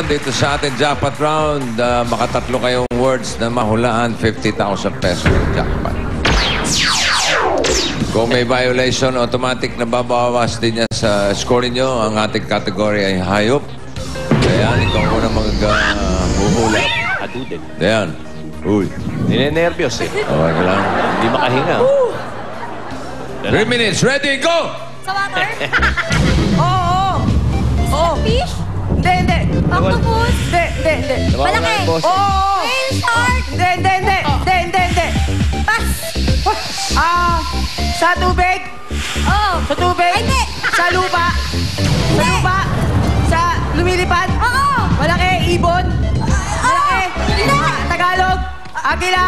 dito sa ating jackpot round. Makatatlo kayong words na mahulaan 50,000 pesos jackpot. Kung may violation, automatic na babawas din niya sa score niyo. Ang ating category ay hayop. Ayan, ikaw muna maghuhula. Adudin. Ayan. Uy. Ninenervyos eh. Okay lang. Hindi makahinga. 3 minutes. Ready, go! Sa water? Oo. Fish? Hindi. Octopus? Hindi. Malaki? Oo. Whale shark? Hindi. Pass? Sa tubig? Oo. Sa tubig? Ay, hindi. Sa lupa? Sa lupa? Sa lumilipad? Oo. Malaki, ibon? Malaki? Hindi. Tagalog? Agila?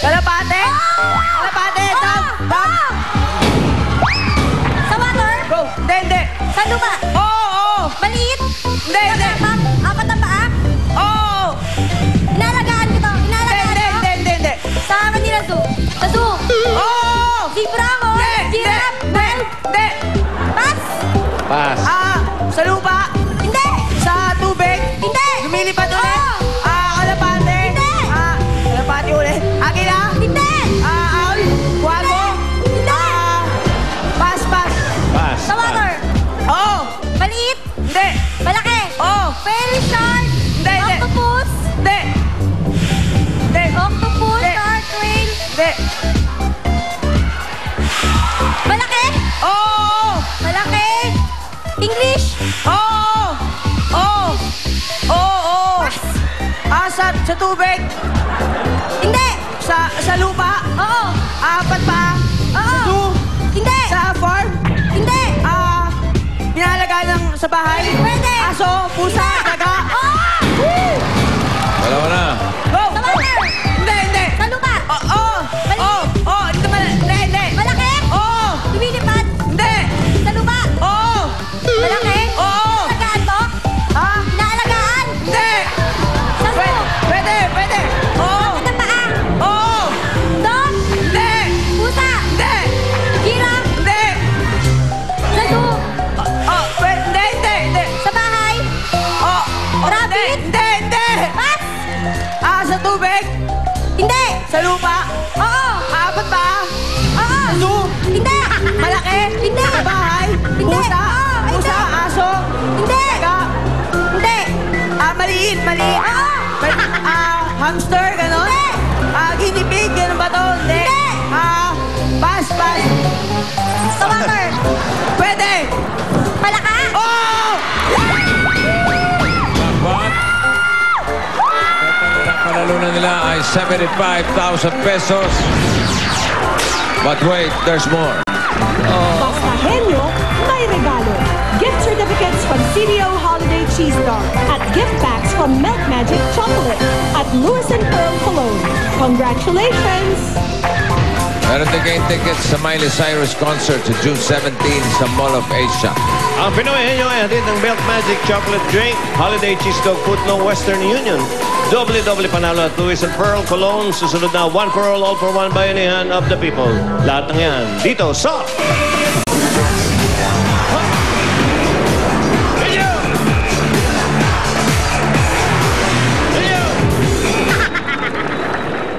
Kalapate? Kalapate? Dam? Sa water? Go! Hindi. Sa lupa? Oo. Maliit? Hindi. Apat na paa? Oo. Inalagaan ko to. Hindi. Sa Manila Zoo? Sa zoo? Oo. Zebra, horse, giraffe, whale? Hindi. Pass? Pass. Sa lupa? Hindi. Sa tubig? Hindi. Lumilipad ulit? Oo. Kalapate? Hindi. Kalapate ulit? Agila? Hindi. Aul? Guago? Hindi. Pass. Pass. Sa water? Oo. Maliit? Hindi. Malaki? Oo. Whale shark? Hindi. Octopus? Hindi. Octopus, Hindi. shark, whale? Hindi. Malaki? Oo. Malaki? English? Oo. Sa tubig? Hindi. Sa lupa? Oo. Apat pa? Oo. Sa zoo? Hindi. Sa farm? Hindi. Pinalagaan sa bahay? Pwede. Aso? Pusa? Daga? Oo. Dalawa na. Go! Sa water? Hindi. Sa lupa? Hindi. Malaki? Oo. Lumilipad? Hindi. Sa lupa? Oo. Malaki? Oo. Inaalagaan to? Inaalagaan? Hindi. Sa zoo? Pwede. Oo. Apat na paa? Oo. Dog? Hindi. Pusa? Hindi. Giraffe? Hindi. Sa zoo? Hindi. Sa bahay? Oh. Rabbit? Hindi. Pass? Sa tubig? Hindi. Sa lupa? Oo. Apat pa? Oo. Zoo? Hindi. Malaki? Hindi. Sa bahay? Hindi. Pusa? Oo, Pusa? hindi. Aso? Hindi. Daga? Hindi. Maliit. Oo. Hamster, gano'n? Hindi. Guinea pig, gano'n ba to? Hindi. Pass. Sa water? Pwede. Palaka? Oh! Jackpot. Ang panalunan nila ay 75,000 pesos. But wait, there's more. Basta Henyo, may regalo. Gift certificates from CDO Holiday Cheese Dog at gift packs from Milk Magic Chocolate at Lewis & Pearl Cologne. Congratulations! Meron din kayong tickets sa Miley Cyrus concert sa June 17 sa Mall of Asia. Ang Pinoy Henyo ay hatid ng Milk Magic Chocolate Drink, Holiday Cheese Dog Foot ng Western Union. Doble panalo at Lewis & Pearl Cologne. Susunod na one for all for one bayanihan of the people. Lahat ng yan dito sa...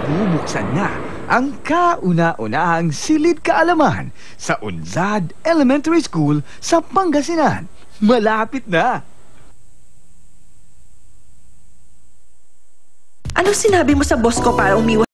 Bubuksan na ang kauna-unahang silid kaalaman sa Unzad Elementary School sa Pangasinan. Malapit na! Ano sinabi mo sa boss ko para umiwas